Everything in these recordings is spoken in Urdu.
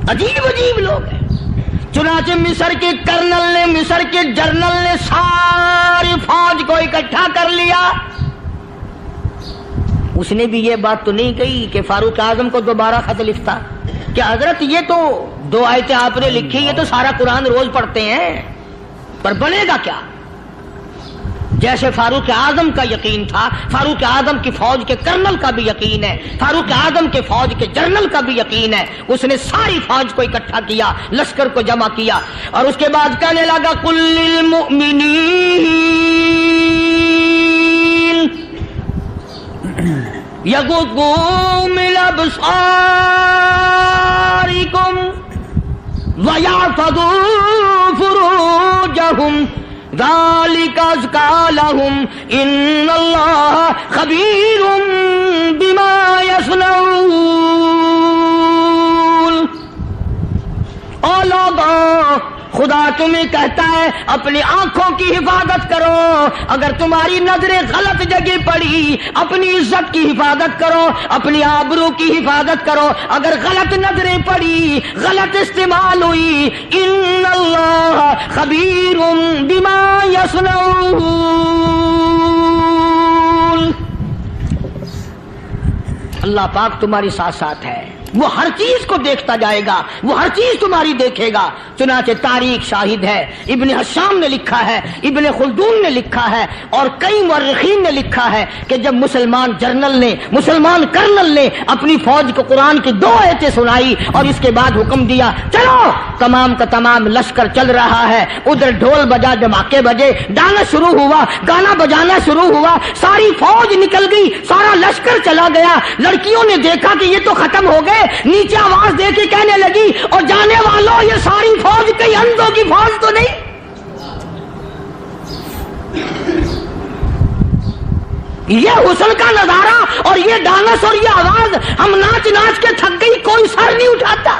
عجیب عجیب لوگ ہیں. چنانچہ مصر کے کرنل نے، مصر کے جنرل نے ساری فوج کو اکٹھا کر لیا. اس نے بھی یہ بات تو نہیں کہی کہ فاروق اعظم کو دوبارہ خط لکھتا کہ حضرت یہ تو 2 آیتیں آپ نے لکھی، یہ تو سارا قرآن روز پڑھتے ہیں، پر بنے گا کیا؟ جیسے فاروق اعظم کا یقین تھا، فاروق اعظم کی فوج کے کرنل کا بھی یقین ہے، فاروق اعظم کے فوج کے جنرل کا بھی یقین ہے. اس نے ساری فوج کو اکٹھا کیا، لشکر کو جمع کیا، اور اس کے بعد کہنے لگا قل للمؤمنین یغضوا من ابصارکم ویحفظوا فروجہم ذالک ازکی لہم ان اللہ خبیر بما یصنعون. او لوگوں، خدا تمہیں کہتا ہے اپنی آنکھوں کی حفاظت کرو. اگر تمہاری نظریں غلط جگہ پڑی، اپنی عزت کی حفاظت کرو، اپنی آبرو کی حفاظت کرو. اگر غلط نظریں پڑی، غلط استعمال ہوئی، ان اللہ خبیر بما یصنعون. اللہ پاک تمہاری ساتھ ساتھ ہے، وہ ہر چیز کو دیکھتا جائے گا، وہ ہر چیز تمہاری دیکھے گا. چنانچہ تاریخ شاہد ہے، ابن حشام نے لکھا ہے، ابن خلدون نے لکھا ہے، اور کئی مورخین نے لکھا ہے کہ جب مسلمان جنرل نے، مسلمان کرنل نے اپنی فوج کو قرآن کی 2 آیتیں سنائی اور اس کے بعد حکم دیا چلو، تمام کا تمام لشکر چل رہا ہے. ادھر ڈھول بجا، دھماکے بجے، گانا شروع ہوا، گانا بجانا شروع ہوا، ساری فوج نکل گئی، سارا لشکر چلا گیا. لڑکیوں نے دیکھا کہ یہ تو ختم ہو گئے، نیچے آواز دے کے کہنے لگی اور جانے والوں یہ ساری فوج کئی اندھوں کی فوج تو نہیں. یہ حسن کا نظارہ اور یہ ڈانس اور یہ آواز، ہم ناچ ناچ کے تھک گئی، کوئی سر نہیں اٹھاتا.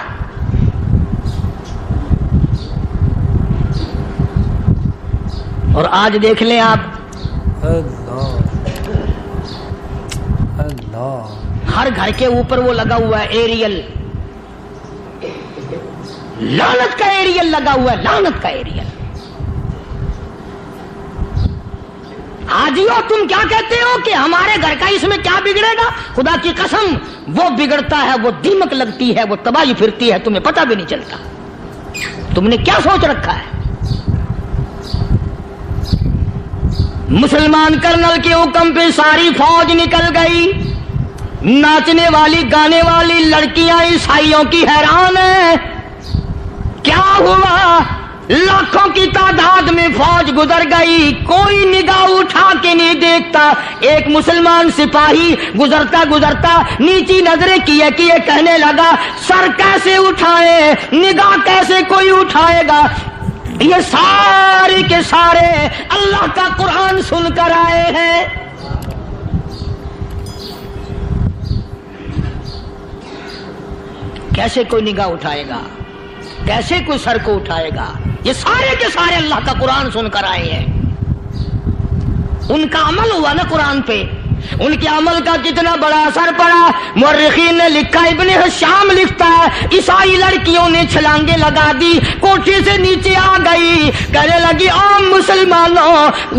اور آج دیکھ لیں آپ، ہر گھر کے اوپر وہ لگا ہوا ہے ایریل، لعنت کا ایریل لگا ہوا ہے، لعنت کا ایریل. حاجیو تم کیا کہتے ہو کہ ہمارے گھر کا اس میں کیا بگڑے گا؟ خدا کی قسم وہ بگڑتا ہے، وہ دیمک لگتی ہے، وہ تباہی پھرتی ہے، تمہیں پتہ بھی نہیں چلتا. تم نے کیا سوچ رکھا ہے؟ مسلمان کرنل کے حکم پہ ساری فوج نکل گئی. ناچنے والی گانے والی لڑکیاں عیسائیوں کی حیران ہیں. کیا ہوا؟ لاکھوں کی تعداد میں فوج گزر گئی، کوئی نگاہ اٹھا کے نہیں دیکھتا. ایک مسلمان سپاہی گزرتا گزرتا نیچی نظریں کیے کیے کہنے لگا سر کیسے اٹھائے، نگاہ کیسے کوئی اٹھائے گا؟ یہ سارے کے سارے اللہ کا قرآن سن کر آئے ہیں. کیسے کوئی نگاہ اٹھائے گا؟ کیسے کوئی سر کو اٹھائے گا؟ یہ سارے کے سارے اللہ کا قرآن سن کر آئے ہیں. ان کا عمل ہوا نا قرآن پہ، ان کے عمل کا کتنا بڑا اثر پڑا. مورخین نے لکھا، ابن حشام لکھتا ہے عیسائی لڑکیوں نے چھلانگے لگا دی، کوٹھی سے نیچے آ گئی، کہنے لگی عام مسلمانوں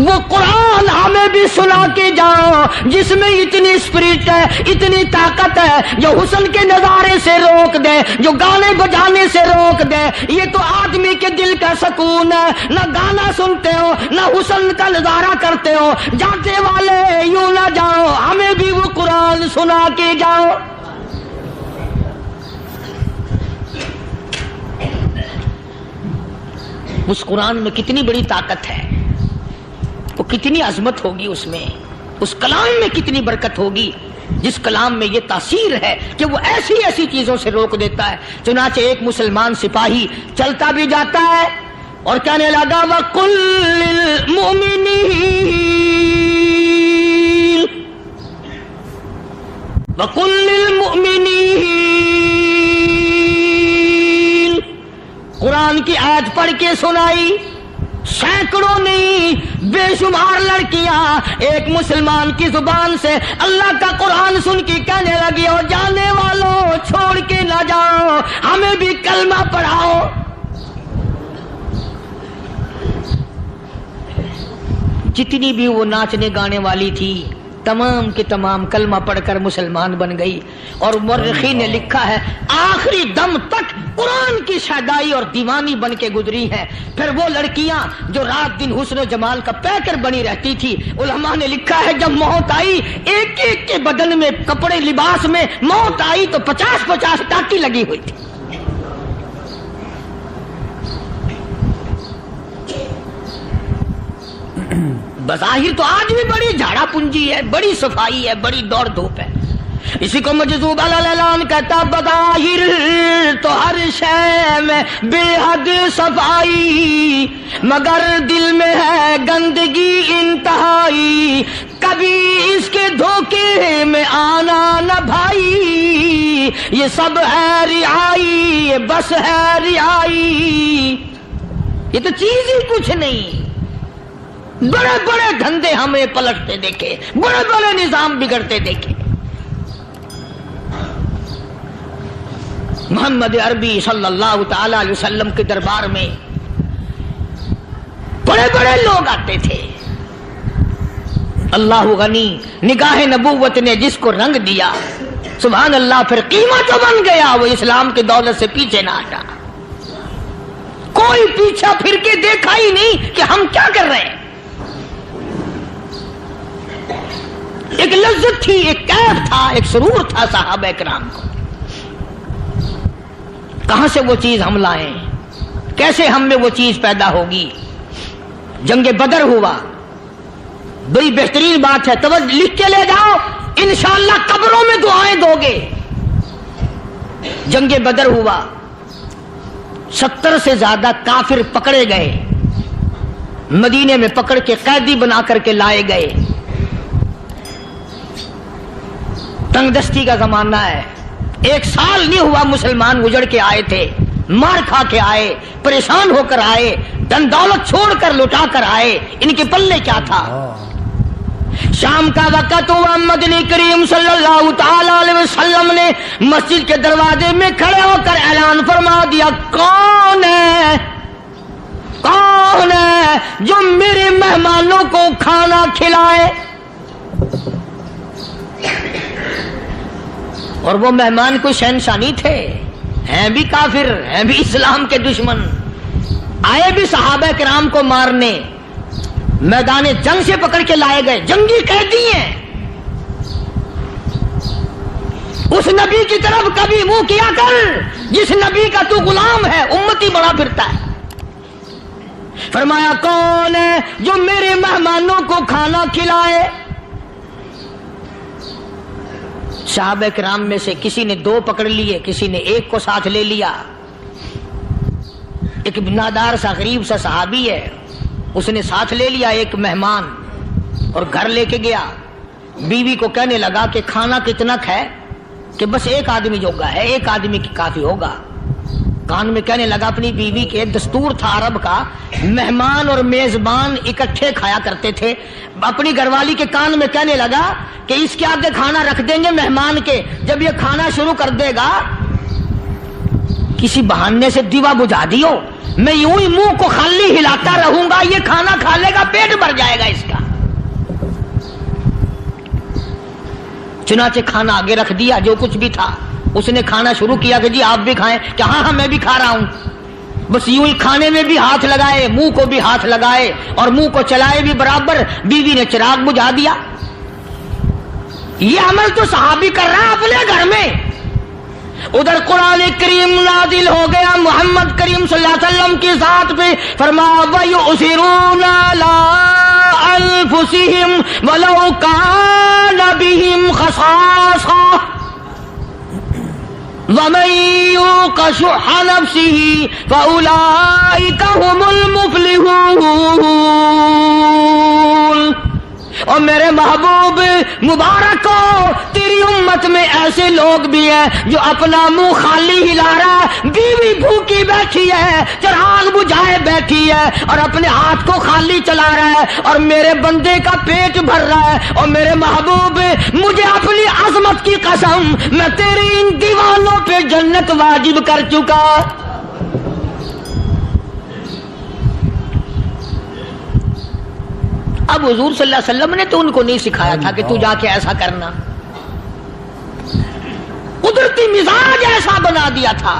وہ قرآن ہمیں بھی سنا کے جاؤ جس میں اتنی اسپرٹ ہے، اتنی طاقت ہے، جو حسن کے نظارے سے روک دے، جو گانے بجانے سے روک دے. یہ تو آدمی کے دل کا سکون ہے. نہ گانا سنتے ہو، نہ حسن کا نظارہ کرتے ہو. جاتے والے یوں نہ جاؤ، ہمیں بھی وہ قرآن سنا کے جاؤ. اس قرآن میں کتنی بڑی طاقت ہے، وہ کتنی عظمت ہوگی، اس میں اس کلام میں کتنی برکت ہوگی، جس کلام میں یہ تاثیر ہے کہ وہ ایسی ایسی چیزوں سے روک دیتا ہے. چنانچہ ایک مسلمان سپاہی چلتا بھی جاتا ہے اور کہنے لگا وَقُلْ لِلْمُؤْمِنِينَ وَقُلْ لِلْمُؤْمِنِينَ. قرآن کی آیت پڑھ کے سنائی. سینکڑوں نہیں بے شمار لڑکیاں ایک مسلمان کی زبان سے اللہ کا قرآن سن کے کہنے لگی اور جانے والوں چھوڑ کے نہ جاؤ، ہمیں بھی کل کلمہ پڑھاؤ. جتنی بھی وہ ناچنے گانے والی تھی تمام کی تمام کلمہ پڑھ کر مسلمان بن گئی. اور مورخین نے لکھا ہے آخری دم تک قرآن کی شیدائی اور دیوانی بن کے گزری ہے. پھر وہ لڑکیاں جو رات دن حسن و جمال کا پیکر بنی رہتی تھی، علماء نے لکھا ہے جب موت آئی ایک ایک کے بدن میں کپڑے لباس میں موت آئی تو 50-50 ٹاکی لگی ہوئی تھی. بظاہر تو آج بھی بڑی جھاڑا پنجی ہے، بڑی صفائی ہے، بڑی دوڑ دھوپ ہے. اسی کو مجذوب الاعلان کہتا بظاہر تو ہر شے میں بے حد صفائی، مگر دل میں ہے گندگی انتہائی. کبھی اس کے دھوکے میں آنا نہ بھائی، یہ سب ہے رعائی، یہ بس ہے رعائی. یہ تو چیز ہی کچھ نہیں. بڑے بڑے دھندے ہمیں پلٹتے دیکھے، بڑے بڑے نظام بگڑتے دیکھے. محمد عربی صلی اللہ تعالی علیہ وسلم کے دربار میں بڑے بڑے لوگ آتے تھے. اللہ غنی، نگاہ نبوت نے جس کو رنگ دیا سبحان اللہ، پھر قیمت جو بن گیا وہ اسلام کی دولت سے پیچھے نہ ہٹا. کوئی پیچھا پھر کے دیکھا ہی نہیں کہ ہم کیا کر رہے ہیں. ایک لذت تھی، ایک کیف تھا، ایک سرور تھا صحابہ کرام کو. کہاں سے وہ چیز ہم لائیں؟ کیسے ہم میں وہ چیز پیدا ہوگی؟ جنگ بدر ہوا، بڑی بہترین بات ہے، توجہ لکھ کے لے جاؤ، انشاءاللہ قبروں میں دعائیں دو گے. جنگ بدر ہوا، 70 سے زیادہ کافر پکڑے گئے، مدینے میں پکڑ کے قیدی بنا کر کے لائے گئے. تنگ دستی کا زمانہ ہے، 1 سال نہیں ہوا مسلمان اجڑ کے آئے تھے، مار کھا کے آئے، پریشان ہو کر آئے، دن دولت چھوڑ کر لٹا کر آئے. ان کے پلے کیا تھا؟ شام کا وقت ہوا، مدنی کریم صلی اللہ تعالی علیہ وسلم نے مسجد کے دروازے میں کھڑے ہو کر اعلان فرما دیا کون ہے، کون ہے جو میرے مہمانوں کو کھانا کھلائے. اور وہ مہمان کوئی شہنشاہ نہیں تھے، ہیں بھی کافر، ہیں بھی اسلام کے دشمن، آئے بھی صحابہ کرام کو مارنے، میدان جنگ سے پکڑ کے لائے گئے، جنگی قیدی ہیں. اس نبی کی طرف کبھی منہ کیا کر جس نبی کا تو غلام ہے، امتی بڑا پھرتا ہے. فرمایا کون ہے جو میرے مہمانوں کو کھانا کھلائے. صحابہ کرام میں سے کسی نے 2 پکڑ لیے، کسی نے 1 کو ساتھ لے لیا. ایک بنادار سا غریب سا صحابی ہے، اس نے ساتھ لے لیا ایک مہمان اور گھر لے کے گیا. بیوی کو کہنے لگا کہ کھانا کتنا ہے، کہ بس 1 آدمی جوگا ہے، 1 آدمی کی کافی ہوگا. کان میں کہنے لگا اپنی بیوی کے، دستور تھا عرب کا، مہمان اور میزبان اکٹھے کھایا کرتے تھے. اپنی گھر والی کے کان میں کہنے لگا کہ اس کے آگے کھانا رکھ دیں گے مہمان کے، جب یہ کھانا شروع کر دے گا کسی بہانے سے دیوا بجھا دیو، میں یوں ہی منہ کو خالی ہلاتا رہوں گا، یہ کھانا کھا لے گا، پیٹ بھر جائے گا اس کا. چنانچہ کھانا آگے رکھ دیا، جو کچھ بھی تھا. اس نے کھانا شروع کیا کہ جی آپ بھی کھائیں، کہ ہاں ہاں میں بھی کھا رہا ہوں. بس یوں ہی کھانے میں بھی ہاتھ لگائے، منہ کو بھی ہاتھ لگائے اور منہ کو چلائے بھی برابر. بیوی نے چراغ بجھا دیا. یہ عمل تو صحابی کر رہا ہے اپنے گھر میں. ادھر قرآن کریم نازل ہو گیا محمد کریم صلی اللہ علیہ وسلم کی ذات پہ. فرمایا وَيُؤْثِرُونَ عَلَىٰ أَنفُسِهِمْ وَلَوْ كَانَ بِهِمْ خَصَاصَةٌ وَمَن يُوقَ شُحَّ نَفْسِهِ فَأُولَٰئِكَ هُمُ الْمُفْلِحُونَ. اور میرے محبوب مبارک ہو، تیری امت میں ایسے لوگ بھی ہیں جو اپنا منہ خالی ہلا رہا ہے، بیوی بھوکی بیٹھی ہے، چراغ بجھائے بیٹھی ہے اور اپنے ہاتھ کو خالی چلا رہا ہے اور میرے بندے کا پیٹ بھر رہا ہے. اور میرے محبوب مجھے اپنی عظمت کی قسم، میں تیری ان دیوانوں پہ جنت واجب کر چکا. اب حضور صلی اللہ علیہ وسلم نے تو ان کو نہیں سکھایا تھا کہ تو جا کے ایسا کرنا، قدرتی مزاج ایسا بنا دیا تھا۔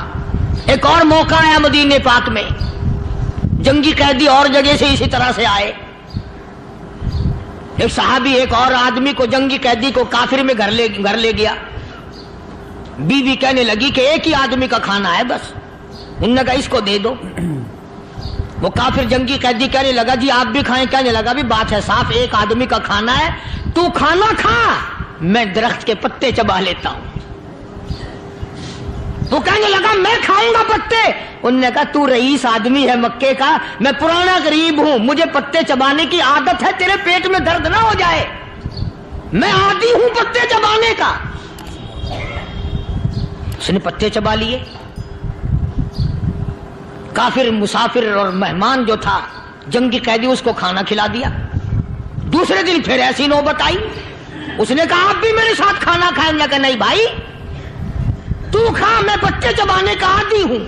ایک اور موقع آیا مدینے پاک میں، جنگی قیدی اور جگہ سے اسی طرح سے آئے، ایک صحابی ایک اور آدمی کو، جنگی قیدی کو کافر میں گھر لے گیا۔ بیوی کہنے لگی کہ ایک ہی آدمی کا کھانا ہے بس، انہوں نے کہا اس کو دے دو۔ وہ کافر جنگی قیدی کہنے لگا جی آپ بھی کھائیں، کہنے لگا بھی بات ہے صاف، ایک آدمی کا کھانا ہے، تو کھانا کھا، میں درخت کے پتے چبا لیتا ہوں۔ وہ کہنے لگا میں کھاؤں گا پتے، انہوں نے کہا تو رئیس آدمی ہے مکے کا، میں پرانا غریب ہوں، مجھے پتے چبانے کی عادت ہے، تیرے پیٹ میں درد نہ ہو جائے، میں عادی ہوں پتے چبانے کا۔ اس نے پتے چبا لیے۔ کافر مسافر اور مہمان جو تھا جنگی قیدی، اس کو کھانا کھلا دیا۔ دوسرے دن پھر ایسی نوبت آئی، اس نے کہا آپ بھی میرے ساتھ کھانا کھائیں گے؟ کہ نہیں بھائی تو کھا، میں پتے چبانے کا عادی ہوں۔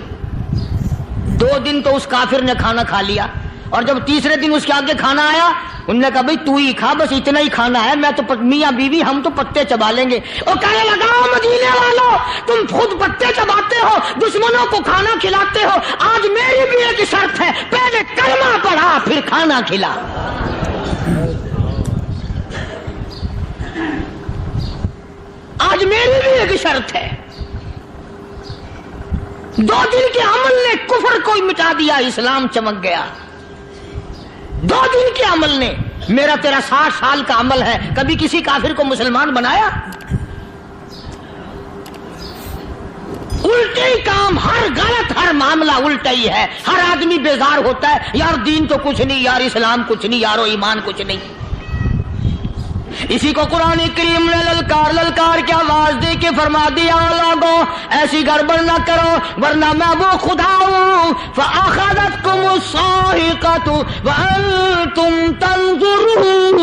2 دن تو اس کافر نے کھانا کھا لیا، اور جب تیسرے دن اس کے آگے کھانا آیا، انہوں نے کہا بھائی تو ہی کھا، بس اتنا ہی کھانا ہے، میں تو میاں بیوی ہم تو پتے چبا لیں گے۔ اور کہنے لگا مدینے والوں تم خود پتے چباتے ہو، دشمنوں کو کھانا کھلاتے ہو، آج میری بھی ایک شرط ہے، پہلے کلمہ پڑھا پھر کھانا کھلا۔ آج میری بھی ایک شرط ہے۔ 2 دن کے عمل نے کفر کو مٹا دیا، اسلام چمک گیا۔ 2 دن کے عمل نے، میرا تیرا 60 سال کا عمل ہے، کبھی کسی کافر کو مسلمان بنایا؟ الٹے ہی کام، ہر غلط، ہر معاملہ الٹا ہی ہے۔ ہر آدمی بیزار ہوتا ہے، یار دین تو کچھ نہیں، یار اسلام کچھ نہیں، یارو ایمان کچھ نہیں۔ اسی کو قرآن کریم نے للکار کے آواز دے کے فرما دیا لوگوں ایسی گڑبڑ نہ کرو ورنہ میں وہ خدا ہوں فَأَخَذَتْكُمُ الصَّاعِقَةُ وَأَنْتُمْ تَنظُرُونَ۔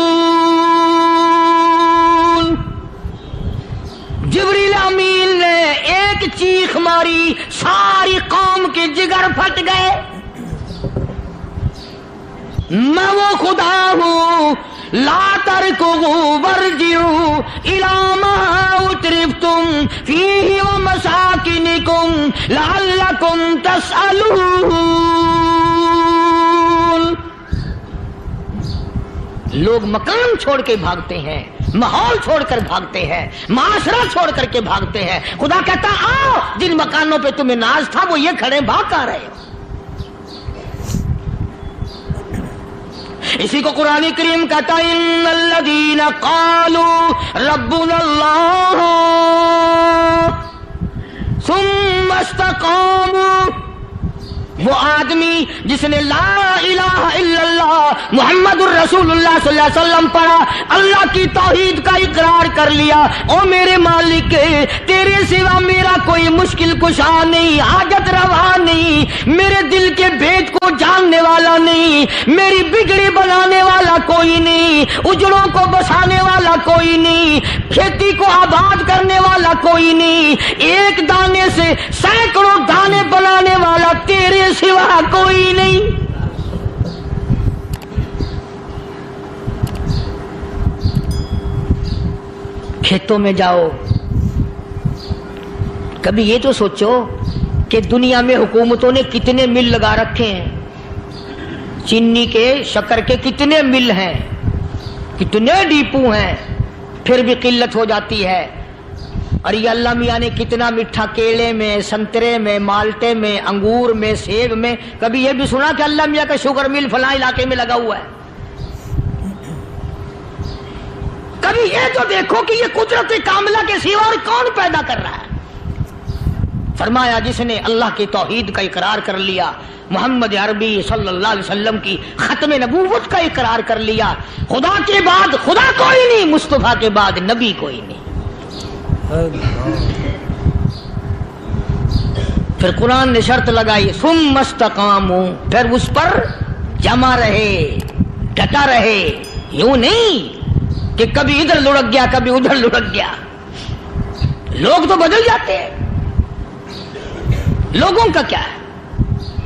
جبریل امین نے ایک چیخ ماری، ساری قوم کے جگر پھٹ گئے۔ میں وہ خدا ہوں، لا تركضوا وارجعوا إلى ما أترفتم فيه ومساكنكم لعلكم تسألون۔ لوگ مکان چھوڑ کے بھاگتے ہیں، ماحول چھوڑ کر بھاگتے ہیں، معاشرہ چھوڑ کر کے بھاگتے ہیں۔ خدا کہتا آؤ، جن مکانوں پہ تمہیں ناز تھا وہ یہ کھڑے بھاگ آ رہے ہو۔ اسی کو قرآن کریم کہتا ہے ان الذین قالوا ربنا اللہ ثم استقاموا، وہ آدمی جس نے لا الہ الا اللہ محمد الرسول اللہ صلی اللہ علیہ وسلم پڑھا، اللہ کی توحید کا اقرار کر لیا، او میرے مالک تیرے سوا میرا کوئی مشکل کشا نہیں، حاجت روا نہیں، میرے دل کے بھید کو جاننے والا نہیں، میری بگڑی بنانے والا کوئی نہیں، اجڑوں کو بسانے والا کوئی نہیں، کھیتی کو آباد کرنے والا کوئی نہیں، ایک دانے سے سینکڑوں دانے بنانے والا تیرے سوا کوئی نہیں۔ کھیتوں میں جاؤ، کبھی یہ تو سوچو کہ دنیا میں حکومتوں نے کتنے مل لگا رکھے ہیں، چینی کے، شکر کے کتنے مل ہیں، کتنے ڈیپو ہیں، پھر بھی قلت ہو جاتی ہے۔ اور یہ اللہ میاں نے کتنا میٹھا کیلے میں، سنترے میں، مالٹے میں، انگور میں، سیب میں، کبھی یہ بھی سنا کہ اللہ میاں کا شوگر مل فلاں علاقے میں لگا ہوا ہے؟ کبھی یہ تو دیکھو کہ یہ قدرت کاملہ کے سوا اور کون پیدا کر رہا ہے؟ فرمایا جس نے اللہ کی توحید کا اقرار کر لیا، محمد عربی صلی اللہ علیہ وسلم کی ختم نبوت کا اقرار کر لیا، خدا کے بعد خدا کوئی نہیں، مصطفیٰ کے بعد نبی کوئی نہیں۔ پھر قرآن نے شرط لگائی ثم استقاموا، پھر اس پر جمع رہے، ڈٹا رہے، یوں نہیں کہ کبھی ادھر لڑک گیا کبھی ادھر لڑک گیا۔ لوگ تو بدل جاتے ہیں، لوگوں کا کیا ہے؟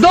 2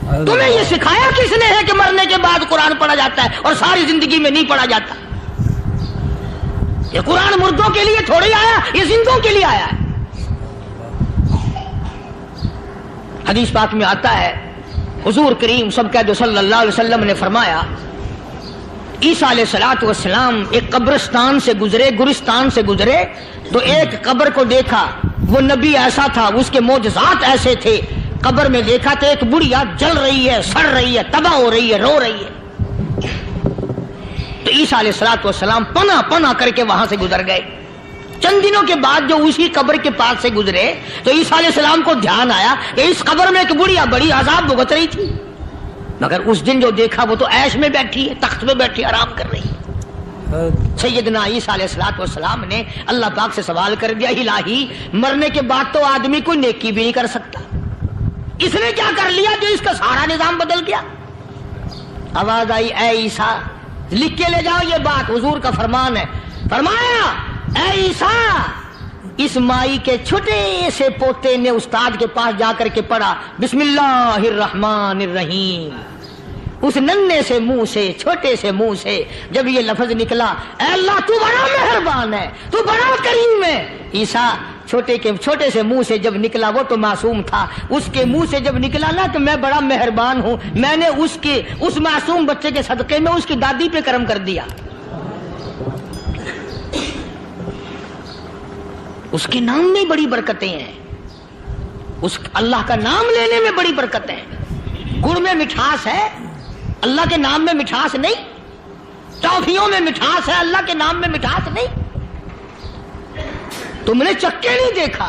تمہیں یہ سکھایا کس نے ہے کہ مرنے کے بعد قرآن پڑھا جاتا ہے اور ساری زندگی میں نہیں پڑھا جاتا؟ یہ قرآن مردوں کے لیے تھوڑی آیا، یہ زندوں کے لیے آیا ہے۔ حدیث پاک میں آتا ہے حضور کریم سب کہہ دو صلی اللہ علیہ وسلم نے فرمایا عیسیٰ علیہ الصلوۃ والسلام ایک قبرستان سے گزرے، گورستان سے گزرے تو ایک قبر کو دیکھا، وہ نبی ایسا تھا، اس کے معجزات ایسے تھے۔ قبر میں دیکھا تو ایک بڑھیا جل رہی ہے، سڑ رہی ہے، تباہ ہو رہی ہے، رو رہی ہے۔ تو عیسیٰ علیہ الصلوۃ والسلام پناہ پناہ کر کے وہاں سے گزر گئے۔ چند دنوں کے بعد جو اسی قبر کے پاس سے گزرے تو عیسیٰ علیہ السلام کو دھیان آیا کہ اس قبر میں ایک بڑھیا بڑی عذاب بھگت رہی تھی، مگر اس دن جو دیکھا وہ تو عیش میں بیٹھی ہے، تخت میں بیٹھی آرام کر رہی ہے۔ سیدنا عیسیٰ علیہ الصلوۃ والسلام نے اللہ پاک سے سوال کر دیا، الہی مرنے کے بعد تو آدمی کوئی نیکی بھی نہیں کر سکتا، اس نے کیا کر لیا جو اس کا سارا نظام بدل گیا؟ آواز آئی، اے عیسیٰ لکھ کے لے جاؤ، یہ بات حضور کا فرمان ہے۔ فرمایا، اے عیسیٰ اس مائی کے چھوٹے سے پوتے نے استاد کے پاس جا کر کے پڑھا بسم اللہ الرحمن الرحیم، اس ننھے سے منہ سے، چھوٹے سے منہ سے جب یہ لفظ نکلا، اے اللہ تو بڑا مہربان ہے، تو بڑا کریم ہے۔ عیسیٰ چھوٹے سے منہ سے جب نکلا، وہ تو معصوم تھا، اس کے منہ سے جب نکلا نا تو میں بڑا مہربان ہوں، میں نے اس معصوم بچے کے صدقے میں اس کی دادی پہ کرم کر دیا۔ اس کے نام میں بڑی برکتیں ہیں، اس اللہ کا نام لینے میں بڑی برکتیں ہیں۔ گڑ میں مٹھاس ہے، اللہ کے نام میں مٹھاس نہیں۔ ٹافیوں میں مٹھاس ہے، اللہ کے نام میں مٹھاس نہیں۔ تم نے چکھ کے نہیں دیکھا،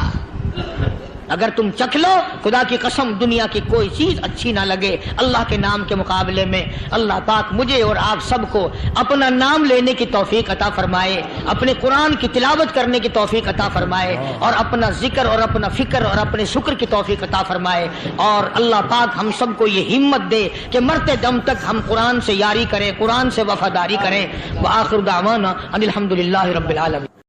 اگر تم چکھ لو خدا کی قسم دنیا کی کوئی چیز اچھی نہ لگے اللہ کے نام کے مقابلے میں۔ اللہ پاک مجھے اور آپ سب کو اپنا نام لینے کی توفیق عطا فرمائے، اپنے قرآن کی تلاوت کرنے کی توفیق عطا فرمائے، اور اپنا ذکر اور اپنا فکر اور اپنے شکر کی توفیق عطا فرمائے، اور اللہ پاک ہم سب کو یہ ہمت دے کہ مرتے دم تک ہم قرآن سے یاری کریں، قرآن سے وفاداری کریں۔ وآخر دعوانا ان الحمدللہ رب العالمین۔